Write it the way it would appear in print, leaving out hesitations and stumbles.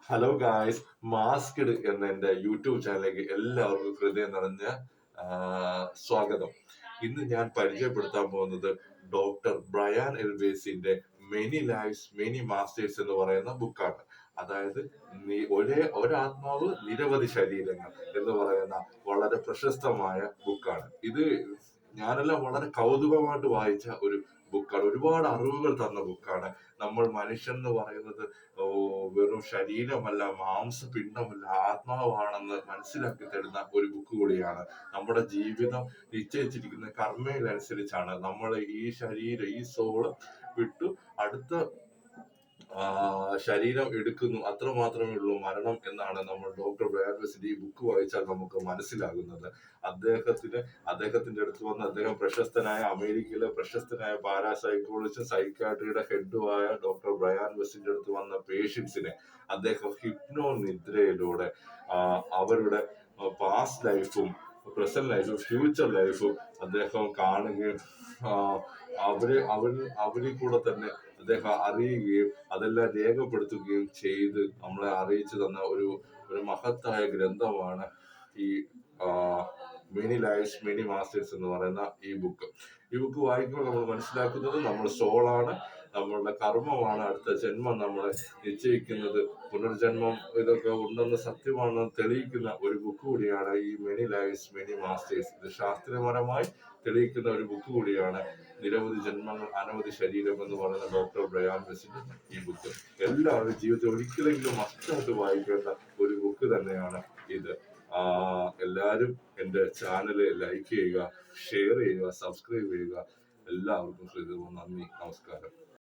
Hello guys, masked എന്ന എന്റെ YouTube ചാനലിലേക്ക് എല്ലാവർക്കും ഹൃദയം നിറഞ്ഞ സ്വാഗതം. ഇന്ന് ഞാൻ പരിചയപ്പെടുത്താൻ പോകുന്നത് ഡോക്ടർ ബ്രയാൻ എൽവേസിന്റെ മെനി ലൈഫ്സ് മെനി മാസ്റ്റേഴ്സ് എന്ന് പറയുന്ന ബുക്കാണ്. അതായത് ഒരാത്മാവ് നിരവധി ശരീരങ്ങൾ എന്ന് പറയുന്ന വളരെ പ്രശസ്തമായ ബുക്കാണ് ഇത്. ഞാനെല്ലാം വളരെ കൗതുകമായിട്ട് വായിച്ച ഒരു ബുക്കാണ്. ഒരുപാട് അറിവുകൾ തന്ന ബുക്കാണ്. നമ്മൾ മനുഷ്യൻ എന്ന് പറയുന്നത് വെറും ശരീരമല്ല, മാംസപിണ്ഡമല്ല, ആത്മാവാണെന്ന് മനസ്സിലാക്കി തരുന്ന ഒരു ബുക്ക് കൂടിയാണ്. നമ്മുടെ ജീവിതം നിശ്ചയിച്ചിരിക്കുന്ന കർമ്മയിലനുസരിച്ചാണ് നമ്മൾ ഈ ശരീരം, ഈ സോള് വിട്ടു അടുത്ത ശരീരം എടുക്കുന്നു. അത്ര മാത്രമേ ഉള്ളൂ മരണം എന്നാണ് നമ്മൾ ഡോക്ടർ ബ്രയാൻസിന്റെ ഈ ബുക്ക് വായിച്ചാൽ നമുക്ക് മനസ്സിലാകുന്നത്. അദ്ദേഹത്തിന്റെ അടുത്ത് വന്ന് അദ്ദേഹം അമേരിക്കയിലെ പ്രശസ്തനായ പാരാസൈക്കോളജിസ്റ്റ്, സൈക്കാട്രിയുടെ ഹെഡുമായ ഡോക്ടർ ബ്രയാൻ വെസ്റ്റിന്റെ അടുത്ത് വന്ന പേഷ്യൻസിനെ അദ്ദേഹം ഹിപ്നോ നിദ്രയിലൂടെ അവരുടെ പാസ്റ്റ് ലൈഫും പ്രസന്റ് ലൈഫും ഫ്യൂച്ചർ ലൈഫും അദ്ദേഹം കാണുകയും അവരിൽ കൂടെ തന്നെ അദ്ദേഹം അറിയുകയും അതെല്ലാം രേഖപ്പെടുത്തുകയും ചെയ്ത് നമ്മളെ അറിയിച്ചു തന്ന ഒരു മഹത്തായ ഗ്രന്ഥമാണ് ഈ മെനി ലൈഫ്സ് മെനി മാസ്റ്റേഴ്സ് എന്ന് പറയുന്ന ഈ ബുക്ക് വായിക്കുമ്പോൾ നമ്മൾ മനസ്സിലാക്കുന്നത് നമ്മൾ സോളാണ്, നമ്മളുടെ കർമ്മമാണ്, അടുത്ത ജന്മം നമ്മളെ നിശ്ചയിക്കുന്നത്, പുനർജന്മം ഇതൊക്കെ ഉണ്ടെന്ന് സത്യമാണെന്ന് തെളിയിക്കുന്ന ഒരു ബുക്ക് കൂടിയാണ് ഈ മെനി ലൈഫ്സ് മെനി മാസ്റ്റേഴ്സ്. ഇത് ശാസ്ത്രീയപരമായി തെളിയിക്കുന്ന ഒരു ബുക്ക് കൂടിയാണ് നിരവധി ജന്മങ്ങൾ അനവധി ശരീരം എന്ന് പറയുന്ന ഡോക്ടർ ബ്രയാൻ വെസ്റ്റിന്റെ ഈ ബുക്ക്. എല്ലാവരും ജീവിതത്തിൽ ഒരിക്കലെങ്കിലും മസ്റ്റായിട്ട് വായിക്കേണ്ട ഒരു ബുക്ക് തന്നെയാണ് ഇത്. എല്ലാവരും എൻ്റെ ചാനല് ലൈക്ക് ചെയ്യുക, ഷെയർ ചെയ്യുക, സബ്സ്ക്രൈബ് ചെയ്യുക. എല്ലാവർക്കും ഹൃദയവും നന്ദി, നമസ്കാരം.